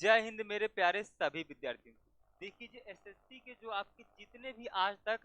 जय हिंद मेरे प्यारे सभी विद्यार्थियों। देखिए जी, एसएससी के जो आपके जितने भी आज तक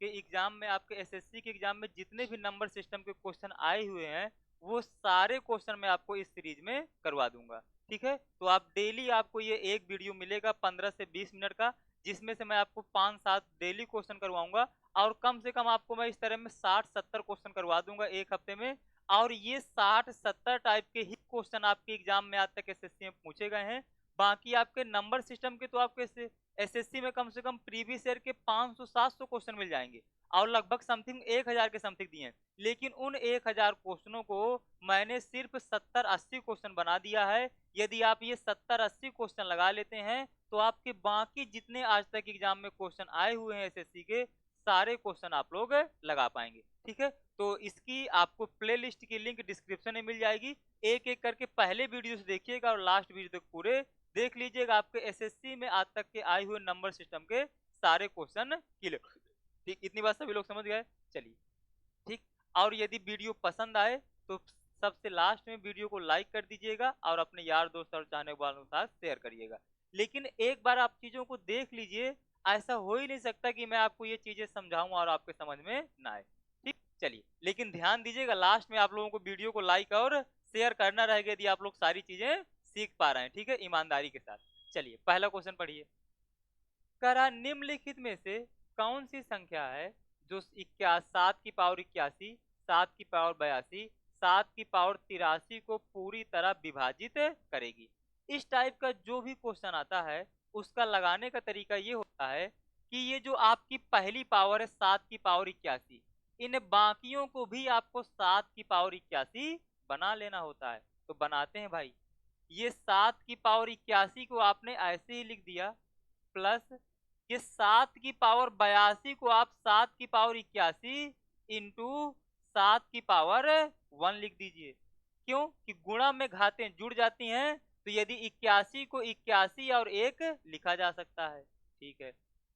के एग्जाम में, आपके एसएससी के एग्जाम में जितने भी नंबर सिस्टम के क्वेश्चन आए हुए हैं, वो सारे क्वेश्चन मैं आपको इस सीरीज में करवा दूंगा। ठीक है, तो आप डेली, आपको ये एक वीडियो मिलेगा 15 से 20 मिनट का, जिसमें से मैं आपको 5-7 डेली क्वेश्चन करवाऊंगा, और कम से कम आपको मैं इस तरह में 60-70 क्वेश्चन करवा दूंगा एक हफ्ते में। और ये 60-70 टाइप के ही क्वेश्चन आपके एग्जाम में आज तक एसएससी में पूछे गए हैं। बाकी आपके नंबर सिस्टम के तो आपके एसएससी में कम से कम प्रीवियस ईयर के 500-700 क्वेश्चन मिल जाएंगे, और लगभग समथिंग 1000 के समथिंग दिए हैं। लेकिन उन 1000 क्वेश्चनों को मैंने सिर्फ 70-80 क्वेश्चन बना दिया है। यदि आप ये 70-80 क्वेश्चन लगा लेते हैं, तो आपके बाकी जितने आज तक एग्जाम में क्वेश्चन आए हुए हैं एसएससी के, सारे क्वेश्चन आप लोग लगा पाएंगे। ठीक है, तो इसकी आपको प्ले लिस्ट की लिंक डिस्क्रिप्शन में मिल जाएगी। एक एक करके पहले वीडियो से देखिएगा और लास्ट वीडियो तक पूरे देख लीजिएगा, आपके एसएससी में आज तक के आए हुए नंबर सिस्टम के सारे क्वेश्चन क्लियर। ठीक, इतनी बात सभी लोग समझ गए? चलिए, ठीक। और यदि वीडियो पसंद आए तो सबसे लास्ट में वीडियो को लाइक कर दीजिएगा, और अपने यार दोस्त और चाहने वालों के साथ शेयर करिएगा। लेकिन एक बार आप चीजों को देख लीजिए, ऐसा हो ही नहीं सकता कि मैं आपको ये चीजें समझाऊं और आपके समझ में ना आए। ठीक, चलिए, लेकिन ध्यान दीजिएगा, लास्ट में आप लोगों को वीडियो को लाइक और शेयर करना रहेगा, यदि आप लोग सारी चीजें सीख पा रहे हैं। ठीक है, ईमानदारी के साथ। चलिए, पहला क्वेश्चन पढ़िए। करा निम्नलिखित में से कौन सी संख्या है जो 7 की पावर 81, 7 की पावर 82, 7 की पावर 83 को पूरी तरह विभाजित करेगी? इस टाइप का जो भी क्वेश्चन आता है, उसका लगाने का तरीका ये होता है कि ये जो आपकी पहली पावर है 7 की पावर 81, इन बाकियों को भी आपको 7 की पावर 81 बना लेना होता है। तो बनाते हैं भाई। ये 7 की पावर 81 को आपने ऐसे ही लिख दिया, प्लस ये 7 की पावर 82 को आप 7 की पावर 81 इंटू 7 की पावर 1 लिख दीजिए। क्यों? कि गुणा में घातें जुड़ जाती हैं, तो यदि 81 को 81 और 1 लिखा जा सकता है। ठीक है,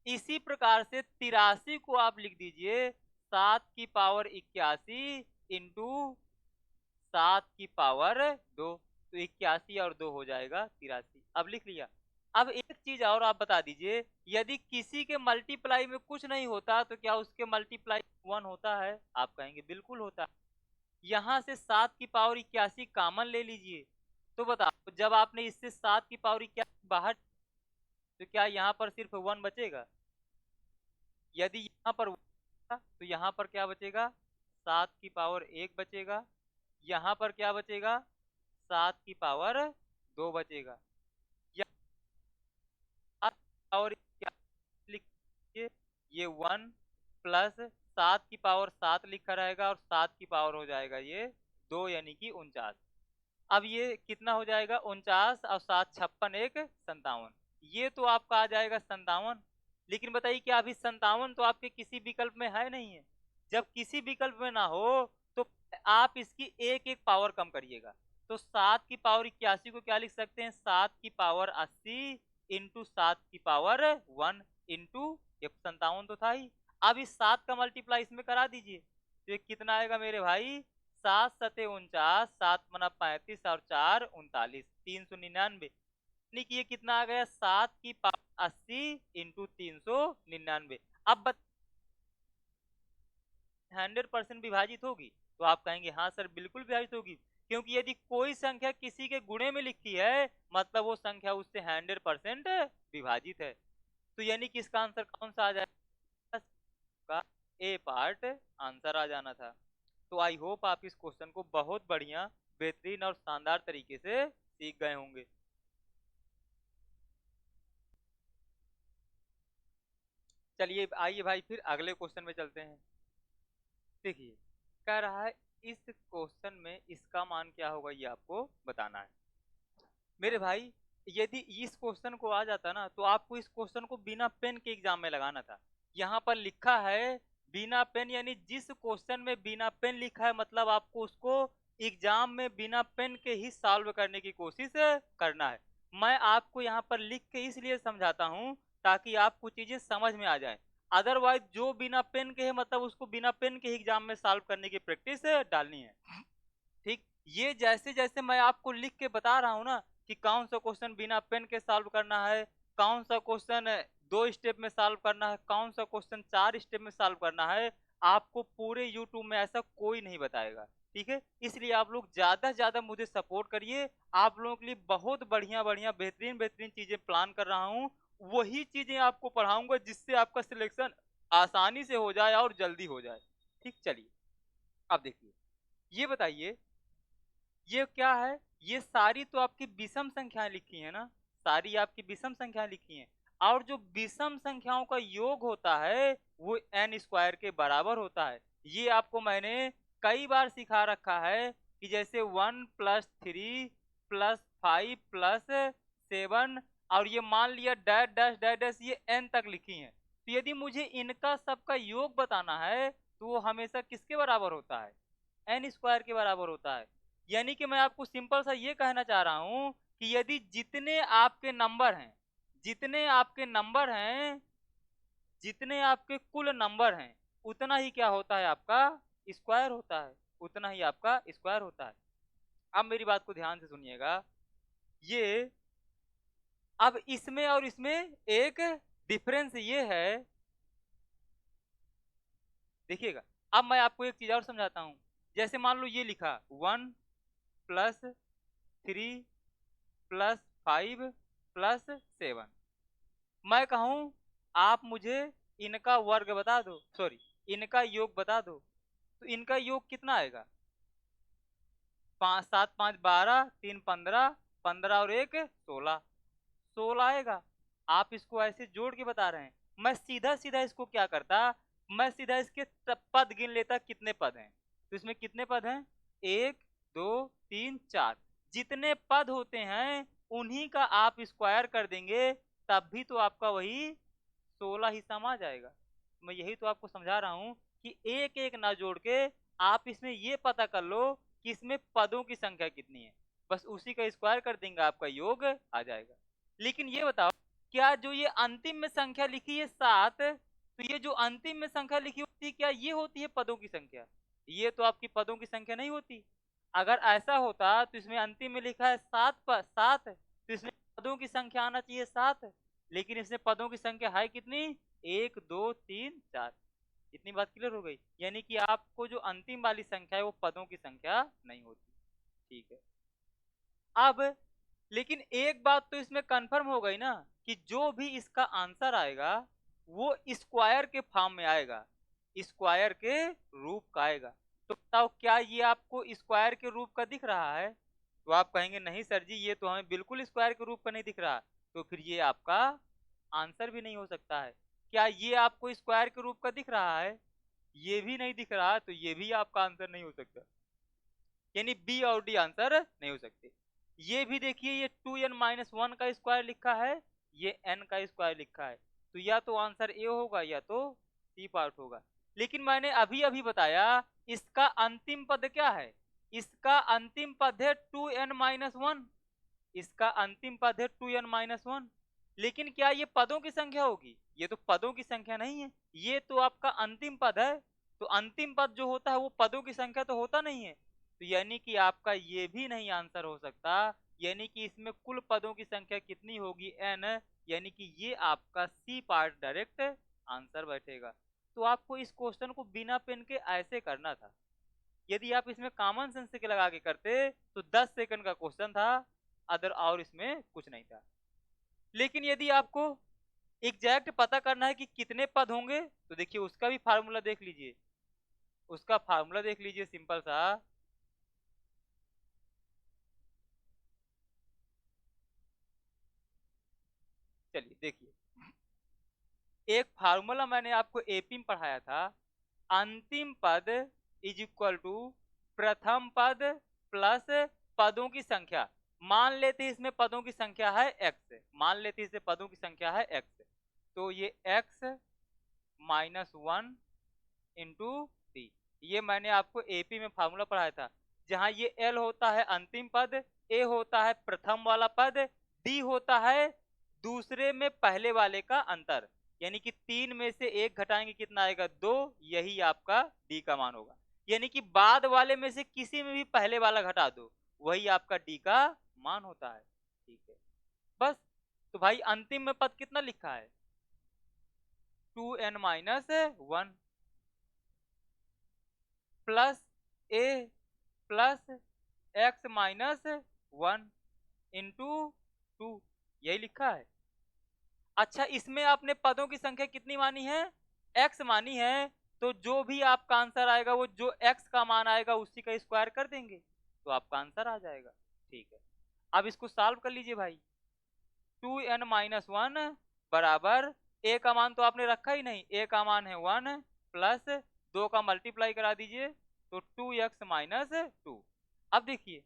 इसी प्रकार से 83 को आप लिख दीजिए 7 की पावर 81 इंटू 7 की पावर 2, तो 81 और 2 हो जाएगा 83। अब लिख लिया। अब एक चीज और आप बता दीजिए, यदि किसी के मल्टीप्लाई में कुछ नहीं होता, तो क्या उसके मल्टीप्लाई 1 होता है? आप कहेंगे बिल्कुल होता है। यहां से 7 की पावर 81 कॉमन ले लीजिए, तो बताओ, जब आपने इससे 7 की पावर 81 बाहर, तो क्या यहाँ पर सिर्फ 1 बचेगा? यदि यहाँ पर 1 था, तो यहाँ पर क्या बचेगा? 7 की पावर 1 बचेगा। यहाँ पर क्या बचेगा? 7 की पावर 2 बचेगा। या 7 की पावर क्या लिखिए, ये 1 प्लस 7 की पावर 7 लिखा रहेगा, और 7 की पावर हो जाएगा ये 2, यानी कि 49। अब ये कितना हो जाएगा? 49 और 7 56, 1 57। ये तो आपका आ जाएगा 57। लेकिन बताइए, क्या अभी 57 तो आपके किसी विकल्प में है नहीं है? जब किसी विकल्प में ना हो, तो आप इसकी एक एक पावर कम करिएगा। तो 7 की पावर 81 को क्या लिख सकते हैं? 7 की पावर 80 इंटू 7 की पावर 1 इंटू 57 तो था ही। अब इस 7 का मल्टीप्लाई इसमें करा दीजिए, तो ये कितना आएगा मेरे भाई? 7 सते 49, 7 मना 35 और 4 39, 399। यानी कि ये कितना आ गया? 7 की पावर 80 इंटू 399। अब 100% विभाजित होगी? तो आप कहेंगे हाँ सर, बिल्कुल विभाजित होगी, क्योंकि यदि कोई संख्या किसी के गुणे में लिखी है, मतलब वो संख्या उससे 100% विभाजित है। तो यानी कि इसका आंसर कौन सा आ जाएगा? का ए पार्ट आंसर आ जाना था। तो आई होप आप इस क्वेश्चन को बहुत बढ़िया, बेहतरीन और शानदार तरीके से सीख गए होंगे। चलिए आइए भाई, फिर अगले क्वेश्चन में चलते हैं। देखिए, कह रहा है इस क्वेश्चन में इसका मान क्या होगा, ये आपको बताना है। मेरे भाई, यदि इस क्वेश्चन को आ जाता ना, तो आपको इस क्वेश्चन को बिना पेन के एग्जाम में लगाना था। यहाँ पर लिखा है बिना पेन, यानी जिस क्वेश्चन में बिना पेन लिखा है, मतलब आपको उसको एग्जाम में बिना पेन के ही सॉल्व करने की कोशिश करना है। मैं आपको यहाँ पर लिख के इसलिए समझाता हूँ, ताकि आपको चीजें समझ में आ जाए। अदरवाइज जो बिना पेन के है, मतलब उसको बिना पेन के ही एग्जाम में सॉल्व करने की प्रैक्टिस डालनी है। ठीक, ये जैसे जैसे मैं आपको लिख के बता रहा हूँ ना, कि कौन सा क्वेश्चन बिना पेन के सॉल्व करना है, कौन सा क्वेश्चन 2 स्टेप में सॉल्व करना है, कौन सा क्वेश्चन 4 स्टेप में सॉल्व करना है, आपको पूरे यूट्यूब में ऐसा कोई नहीं बताएगा। ठीक है, इसलिए आप लोग ज्यादा से ज्यादा मुझे सपोर्ट करिए। आप लोगों के लिए बहुत बढ़िया बढ़िया बेहतरीन बेहतरीन चीजें प्लान कर रहा हूँ, वही चीजें आपको पढ़ाऊंगा जिससे आपका सिलेक्शन आसानी से हो जाए और जल्दी हो जाए। ठीक, चलिए अब देखिए, ये बताइए ये क्या है। ये सारी तो आपकी विषम संख्याएं लिखी है ना, सारी आपकी विषम संख्याएं लिखी हैं, और जो विषम संख्याओं का योग होता है वो n स्क्वायर के बराबर होता है। ये आपको मैंने कई बार सिखा रखा है कि जैसे 1 + 3 + 5 + 7, और ये मान लिया डैश डैश डैश डैश, ये n तक लिखी हैं। तो यदि मुझे इनका सबका योग बताना है तो वो हमेशा किसके बराबर होता है, n स्क्वायर के बराबर होता है। यानी कि मैं आपको सिंपल सा ये कहना चाह रहा हूं कि यदि जितने आपके नंबर हैं, जितने आपके नंबर हैं, जितने आपके कुल नंबर हैं, उतना ही क्या होता है, आपका स्क्वायर होता है, उतना ही आपका स्क्वायर होता है। अब मेरी बात को ध्यान से सुनिएगा, ये अब इसमें और इसमें एक डिफरेंस ये है, देखिएगा। अब मैं आपको एक चीज और समझाता हूं। जैसे मान लो ये लिखा 1 + 3 + 5 + 7, मैं कहूं आप मुझे इनका वर्ग बता दो, सॉरी इनका योग बता दो, तो इनका योग कितना आएगा, 5 7 5 12 3 15, 15 और 1 16, 16 आएगा। आप इसको ऐसे जोड़ के बता रहे हैं, मैं सीधा सीधा इसको क्या करता, मैं सीधा इसके पद गिन लेता, कितने पद हैं। तो इसमें कितने पद हैं, 1 2 3 4, जितने पद होते हैं उन्हीं का आप स्क्वायर कर देंगे, तब भी तो आपका वही 16 ही सम आ जाएगा। मैं यही तो आपको समझा रहा हूं कि एक एक ना जोड़ के आप इसमें ये पता कर लो कि इसमें पदों की संख्या कितनी है, बस उसी का स्क्वायर कर देंगे, आपका योग आ जाएगा। लेकिन ये बताओ, क्या जो ये अंतिम में संख्या लिखी है 7, तो ये जो अंतिम में संख्या लिखी होती है क्या ये होती है पदों की संख्या, ये तो आपकी पदों की संख्या नहीं होती। अगर ऐसा होता तो इसमें अंतिम में लिखा है 7 तो इसमें पदों की संख्या आना चाहिए 7, लेकिन इसमें पदों की संख्या है कितनी, 1 2 3 4। इतनी बात क्लियर हो गई, यानी कि आपको जो अंतिम वाली संख्या है वो पदों की संख्या नहीं होती। ठीक है, अब लेकिन एक बात तो इसमें कंफर्म हो गई ना कि जो भी इसका आंसर आएगा वो स्क्वायर के फॉर्म में आएगा, स्क्वायर के रूप का आएगा। तो बताओ क्या ये आपको स्क्वायर के रूप का दिख रहा है, तो आप कहेंगे नहीं सर जी ये तो हमें बिल्कुल स्क्वायर के रूप का नहीं दिख रहा, तो फिर ये आपका आंसर भी नहीं हो सकता है। क्या ये आपको स्क्वायर के रूप का दिख रहा है, ये भी नहीं दिख रहा, तो ये भी आपका आंसर नहीं हो सकता, यानी बी और डी आंसर नहीं हो सकते। ये भी देखिए, ये 2n-1 का स्क्वायर लिखा है, ये n का स्क्वायर लिखा है, तो या तो आंसर ए होगा या तो सी पार्ट होगा। लेकिन मैंने अभी अभी बताया इसका अंतिम पद क्या है, इसका अंतिम पद है 2n-1, इसका अंतिम पद है 2n-1। लेकिन क्या ये पदों की संख्या होगी, ये तो पदों की संख्या नहीं है, ये तो आपका अंतिम पद है। तो अंतिम पद जो होता है वो पदों की संख्या तो होता नहीं है, तो यानी कि आपका ये भी नहीं आंसर हो सकता, यानी कि इसमें कुल पदों की संख्या कितनी होगी, n, यानी कि ये आपका सी पार्ट डायरेक्ट आंसर बैठेगा। तो आपको इस क्वेश्चन को बिना पेन के ऐसे करना था, यदि आप इसमें कॉमन सेंस के लगा के करते तो 10 सेकंड का क्वेश्चन था, अदर और इसमें कुछ नहीं था। लेकिन यदि आपको एग्जैक्ट पता करना है कि कितने पद होंगे, तो देखिए उसका भी फार्मूला देख लीजिए, उसका फार्मूला देख लीजिए सिंपल सा, चलिए देखिए, एक फार्मूला मैंने आपको एपी में पढ़ाया था, अंतिम पद इज इक्वल टू प्रथम पद प्लस पदों की संख्या। मान लेते इसमें पदों की संख्या है x, मान लेते इसमें पदों की संख्या है x, तो ये x -1 इंटू सी, ये मैंने आपको एपी में फार्मूला पढ़ाया था, जहां ये l होता है अंतिम पद, a होता है प्रथम वाला पद, d होता है दूसरे में पहले वाले का अंतर, यानी कि 3 में से 1 घटाएंगे कितना आएगा, 2, यही आपका d का मान होगा। यानी कि बाद वाले में से किसी में भी पहले वाला घटा दो, वही आपका d का मान होता है। ठीक है बस। तो भाई अंतिम में पद कितना लिखा है 2n माइनस 1 प्लस ए प्लस एक्स माइनस 1 इंटू 2, यही लिखा है। अच्छा इसमें आपने पदों की संख्या कितनी मानी है x मानी है, तो जो भी आपका आंसर आएगा वो जो x का मान आएगा उसी का स्क्वायर कर देंगे तो आपका आंसर आ जाएगा। ठीक है अब इसको सॉल्व कर लीजिए भाई। 2n माइनस 1 बराबर a का मान तो आपने रखा ही नहीं, a का मान है 1 प्लस 2 का मल्टीप्लाई करा दीजिए तो 2x माइनस 2। अब देखिए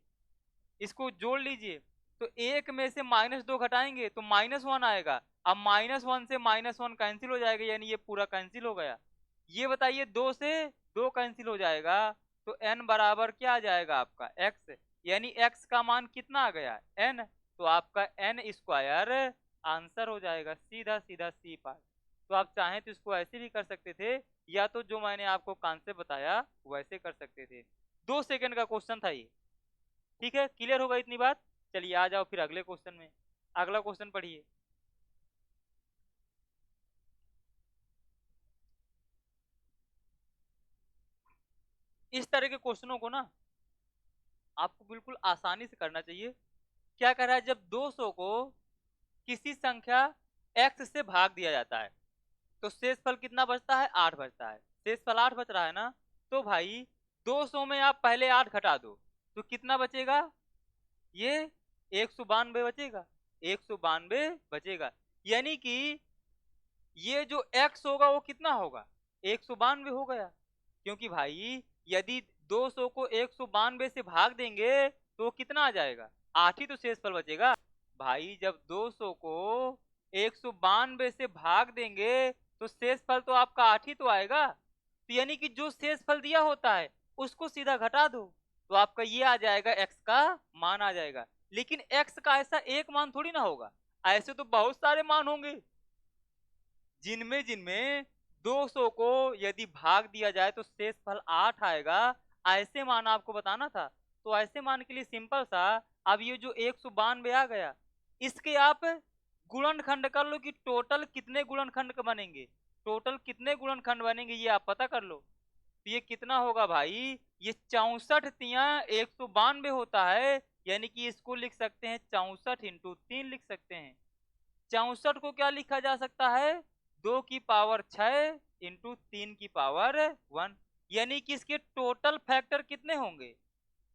इसको जोड़ लीजिए तो एक में से -2 घटाएंगे तो -1 आएगा। अब -1 से -1 कैंसिल हो जाएगा यानी ये पूरा कैंसिल हो गया। ये बताइए 2 से 2 कैंसिल हो जाएगा तो n बराबर क्या आ जाएगा आपका x, यानी x का मान कितना आ गया n, तो आपका n स्क्वायर आंसर हो जाएगा। सीधा सीधा सी पार्ट। तो आप चाहें तो इसको ऐसे भी कर सकते थे या तो जो मैंने आपको कॉन्सेप्ट बताया वैसे कर सकते थे। 2 सेकंड का क्वेश्चन था ये। ठीक है क्लियर होगा इतनी बात। चलिए आ जाओ फिर अगले क्वेश्चन में। अगला क्वेश्चन पढ़िए। इस तरह के क्वेश्चनों को ना आपको बिल्कुल आसानी से करना चाहिए। क्या कर रहा है जब 200 को किसी संख्या x से भाग दिया जाता है तो शेषफल कितना बचता है 8 बचता है। शेषफल 8 बच रहा है ना, तो भाई 200 में आप पहले 8 घटा दो तो कितना बचेगा, ये 192 बचेगा। 192 बचेगा यानी कि ये जो x होगा वो कितना होगा 192 हो गया। क्योंकि भाई यदि 200 को 192 से भाग देंगे तो कितना आ जाएगा 8 ही तो शेषफल बचेगा। भाई जब 200 को 192 से भाग देंगे तो शेषफल तो आपका 8 ही तो आएगा। तो यानी कि जो शेषफल दिया होता है उसको सीधा घटा दो तो आपका ये आ जाएगा x का मान आ जाएगा। लेकिन x का ऐसा एक मान थोड़ी ना होगा, ऐसे तो बहुत सारे मान होंगे जिनमें जिनमें 200 को यदि भाग दिया जाए तो शेषफल 8 आएगा। ऐसे मान आपको बताना था। तो ऐसे मान के लिए सिंपल सा, अब ये जो 192 आ गया इसके आप गुणनखंड कर लो कि टोटल कितने गुणनखंड बनेंगे, टोटल कितने गुणनखंड बनेंगे ये आप पता कर लो। तो ये कितना होगा भाई, ये 64 तिया 192 होता है, यानी कि इसको लिख सकते हैं 64 इंटू 3 लिख सकते हैं। 64 को क्या लिखा जा सकता है 2 की पावर 6 इंटू 3 की पावर 1, यानी कि इसके टोटल फैक्टर कितने होंगे।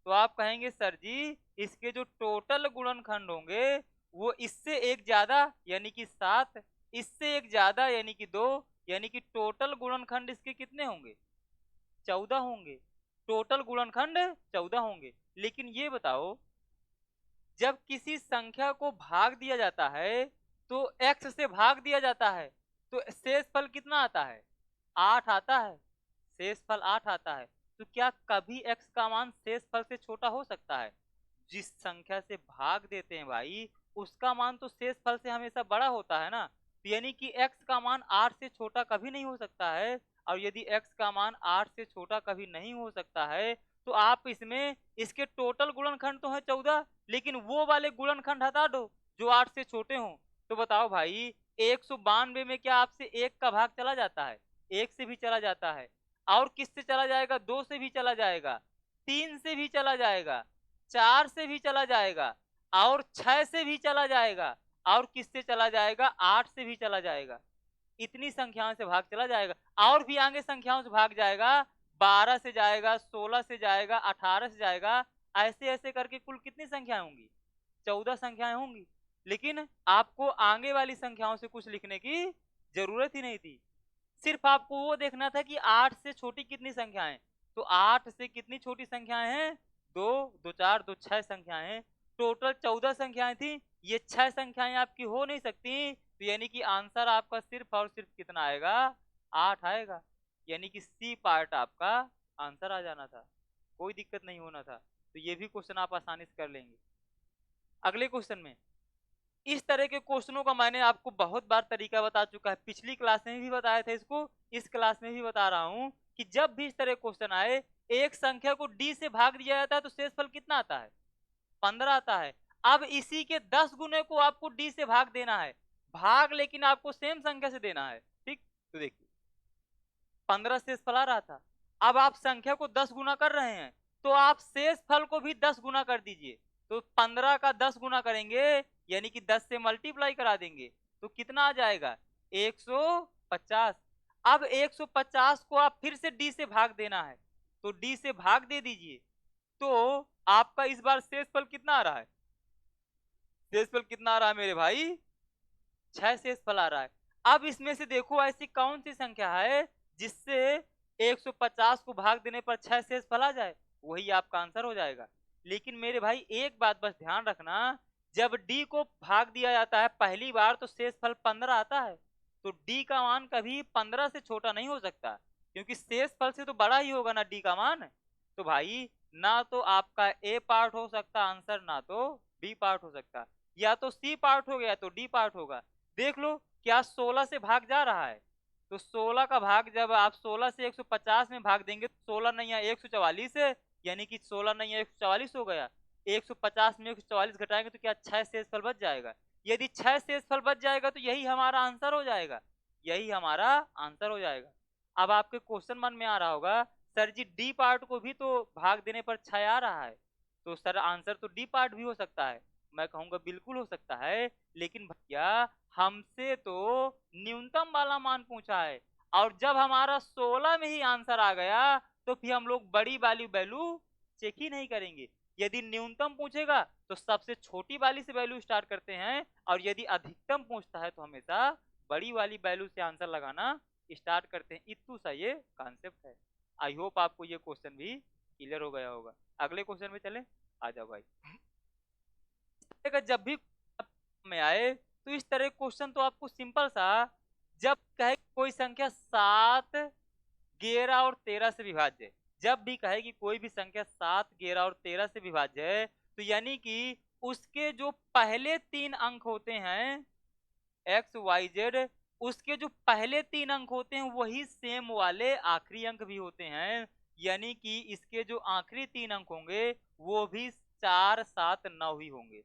तो आप कहेंगे सर जी इसके जो टोटल गुणनखंड होंगे वो इससे एक ज्यादा यानी कि 7, इससे एक ज्यादा यानी कि 2, यानी कि टोटल गुणनखंड इसके कितने होंगे 14 होंगे। टोटल गुणनखंड 14 होंगे। लेकिन ये बताओ जब किसी संख्या को भाग दिया जाता है तो x से भाग दिया जाता है तो शेषफल कितना आता है 8 आता है, शेषफल 8 आता है। तो क्या कभी x का मान शेषफल से छोटा हो सकता है। जिस संख्या से भाग देते हैं भाई उसका मान तो शेषफल से हमेशा बड़ा होता है ना, तो यानी कि x का मान 8 से छोटा कभी नहीं हो सकता है। और यदि x का मान 8 से छोटा कभी नहीं हो सकता है तो आप इसमें इसके टोटल गुणनखंड तो है 14, लेकिन वो वाले गुणनखंड हटा दो जो 8 से छोटे हों। तो बताओ भाई 192 में क्या आपसे एक का भाग चला जाता है, एक से भी चला जाता है। और किससे चला जाएगा 2 से भी चला जाएगा, 3 से भी चला जाएगा, 4 से भी चला जाएगा और 6 से भी चला जाएगा और किससे चला जाएगा 8 से भी चला जाएगा। इतनी संख्याओं से भाग चला जाएगा और भी आगे संख्याओं से भाग जाएगा, 12 से जाएगा, 16 से जाएगा, 18 से जाएगा। ऐसे ऐसे करके कुल कितनी संख्याएं होंगी 14 संख्याएं होंगी। लेकिन आपको आगे वाली संख्याओं से कुछ लिखने की जरूरत ही नहीं थी, सिर्फ आपको वो देखना था कि 8 से छोटी कितनी संख्याएं। तो 8 से कितनी छोटी संख्याएं हैं 2 2 4 2 6 संख्याएं हैं। टोटल 14 संख्याएं थी, ये 6 संख्याएं आपकी हो नहीं सकती। तो यानी कि आंसर आपका सिर्फ और सिर्फ कितना आएगा 8 आएगा। यानी कि सी पार्ट आपका आंसर आ जाना था, कोई दिक्कत नहीं होना था। तो ये भी क्वेश्चन आप आसानी से कर लेंगे। अगले क्वेश्चन में इस तरह के क्वेश्चनों का मैंने आपको बहुत बार तरीका बता चुका है, पिछली क्लास में भी बताया था इसको, इस क्लास में भी बता रहा हूं कि जब भी इस तरह क्वेश्चन आए एक संख्या को d से भाग दिया जाता है तो शेषफल कितना आता है 15 आता है। अब इसी के 10 गुने को आपको डी से भाग देना है, भाग लेकिन आपको सेम संख्या से देना है। ठीक, तो देखिए 15 शेषफल आ रहा था, अब आप संख्या को 10 गुना कर रहे हैं, तो आप शेषफल को भी 10 गुना कर दीजिए। तो 15 का 10 गुना करेंगे यानी कि 10 से मल्टीप्लाई करा देंगे, तो कितना आ जाएगा 150। अब 150 को आप फिर से डी से भाग देना है, तो डी से भाग दे दीजिए। तो आपका इस बार शेषफल कितना आ रहा है, शेषफल कितना आ रहा है मेरे भाई, 6 शेषफल आ रहा है। अब इसमें से देखो ऐसी कौन सी संख्या है जिससे 150 को भाग देने पर 6 शेषफल आ जाए, वही आपका आंसर हो जाएगा। लेकिन मेरे भाई एक बात बस ध्यान रखना, जब डी को भाग दिया जाता है पहली बार तो शेषफल 15 आता है, तो डी का मान कभी 15 से छोटा नहीं हो सकता, क्योंकि शेषफल से तो बड़ा ही होगा ना डी का मान। तो भाई ना तो आपका ए पार्ट हो सकता आंसर, ना तो बी पार्ट हो सकता, या तो सी पार्ट हो गया तो डी पार्ट होगा। देख लो क्या 16 से भाग जा रहा है, तो 16 का भाग जब आप 16 से 150 में भाग देंगे तो 16 नहीं है 144 है, यानी कि 16 नहीं है 144 हो गया। 150 में 144 घटाएंगे तो क्या 6 शेषफल बच जाएगा। यदि 6 शेषफल बच जाएगा तो यही हमारा आंसर हो जाएगा, यही हमारा आंसर हो जाएगा। अब आपके क्वेश्चन मन में आ रहा होगा सर जी डी पार्ट को भी तो भाग देने पर 6 आ रहा है, तो सर आंसर तो डी पार्ट भी हो सकता है। मैं कहूंगा बिल्कुल हो सकता है, लेकिन भैया हमसे तो न्यूनतम वाला मान पूछा है, और जब हमारा 16 में ही आंसर आ गया तो फिर हम लोग बड़ी वाली वैल्यू चेक ही नहीं करेंगे। यदि न्यूनतम पूछेगा तो सबसे छोटी वाली से वैल्यू स्टार्ट करते हैं, और यदि अधिकतम पूछता है तो हमेशा बड़ी वाली वैल्यू से आंसर लगाना स्टार्ट करते हैं। इतना सा ये कॉन्सेप्ट है। आई होप आपको ये क्वेश्चन भी क्लियर हो गया होगा। अगले क्वेश्चन में चले, आ जाओ भाई। जब भी में आए तो इस तरह क्वेश्चन तो आपको सिंपल सा, जब कहे कोई संख्या 7, 11 और 13 से विभाज्य है, जब भी कहे कि कोई भी संख्या 7, 11 और 13 से विभाज्य है, तो यानी कि उसके जो पहले 3 अंक होते हैं एक्स वाई जेड, उसके जो पहले 3 अंक होते हैं वही सेम वाले आखिरी अंक भी होते हैं, यानी कि इसके जो आखिरी 3 अंक होंगे वो भी 4, 7, 9 ही होंगे।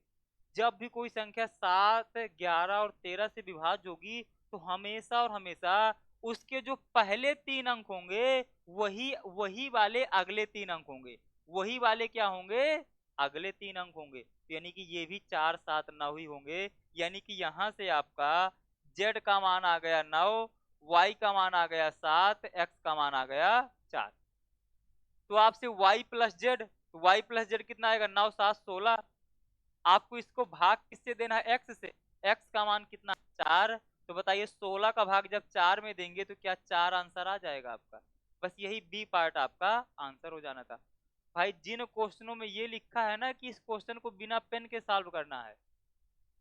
जब भी कोई संख्या 7, 11 और 13 से विभाज्य होगी तो हमेशा और हमेशा उसके जो पहले 3 अंक होंगे वही वही वाले अगले 3 अंक होंगे, वही वाले क्या होंगे, अगले 3 अंक होंगे। तो यानी कि ये भी 4, 7, 9 ही होंगे। यानी कि यहां से आपका z का मान आ गया 9, y का मान आ गया 7, x का मान आ गया 4। तो आपसे y प्लस जेड, तो y प्लस जेड कितना आएगा 9, 7, 16। आपको इसको भाग किससे देना है, x से, x का मान कितना 4। तो बताइए 16 का भाग जब 4 में देंगे तो क्या 4 आंसर आ जाएगा आपका। बस यही बी पार्ट आपका आंसर हो जाना था। भाई जिन क्वेश्चनों में ये लिखा है ना कि इस क्वेश्चन को बिना पेन के सॉल्व करना है,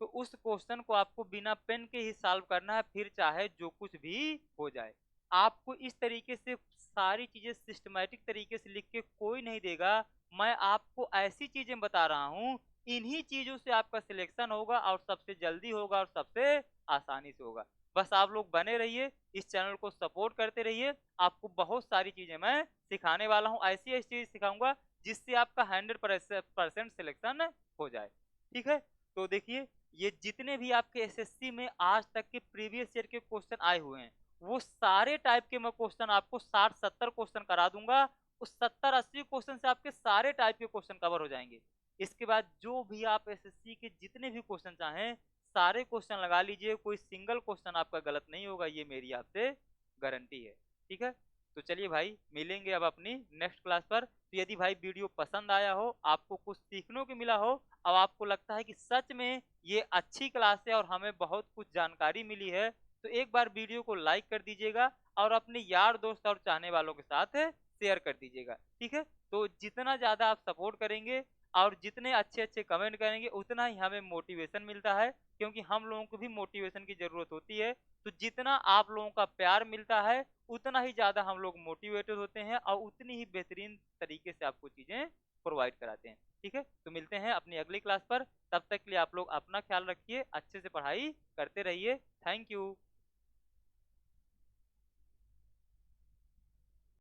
तो उस क्वेश्चन को आपको बिना पेन के ही सॉल्व करना है, फिर चाहे जो कुछ भी हो जाए। आपको इस तरीके से सारी चीजें सिस्टमैटिक तरीके से लिख के कोई नहीं देगा। मैं आपको ऐसी चीजें बता रहा हूं, इन्हीं चीजों से आपका सिलेक्शन होगा और सबसे जल्दी होगा और सबसे आसानी से होगा। बस आप लोग बने रहिए, इस चैनल को सपोर्ट करते रहिए। आपको बहुत सारी चीजें मैं सिखाने वाला हूँ, ऐसी ऐसी चीज सिखाऊंगा जिससे आपका 100% सिलेक्शन हो जाए। ठीक है, तो देखिए ये जितने भी आपके एसएससी में आज तक के प्रीवियस ईयर के क्वेश्चन आए हुए हैं वो सारे टाइप के मैं क्वेश्चन आपको 60-70 क्वेश्चन करा दूंगा। उस 70-80 क्वेश्चन से आपके सारे टाइप के क्वेश्चन कवर हो जाएंगे। इसके बाद जो भी आप एसएससी के जितने भी क्वेश्चन चाहें सारे क्वेश्चन लगा लीजिए, कोई सिंगल क्वेश्चन आपका गलत नहीं होगा, ये मेरी आपसे गारंटी है। ठीक है, तो चलिए भाई मिलेंगे अब अपनी नेक्स्ट क्लास पर। तो यदि भाई वीडियो पसंद आया हो, आपको कुछ सीखने को मिला हो, अब आपको लगता है कि सच में ये अच्छी क्लास है और हमें बहुत कुछ जानकारी मिली है, तो एक बार वीडियो को लाइक कर दीजिएगा और अपने यार दोस्त और चाहने वालों के साथ शेयर कर दीजिएगा। ठीक है, तो जितना ज़्यादा आप सपोर्ट करेंगे और जितने अच्छे अच्छे कमेंट करेंगे उतना ही हमें मोटिवेशन मिलता है, क्योंकि हम लोगों को भी मोटिवेशन की ज़रूरत होती है। तो जितना आप लोगों का प्यार मिलता है उतना ही ज़्यादा हम लोग मोटिवेटेड होते हैं और उतनी ही बेहतरीन तरीके से आपको चीज़ें प्रोवाइड कराते हैं। ठीक है, तो मिलते हैं अपनी अगली क्लास पर। तब तक के लिए आप लोग अपना ख्याल रखिए, अच्छे से पढ़ाई करते रहिए। Thank you.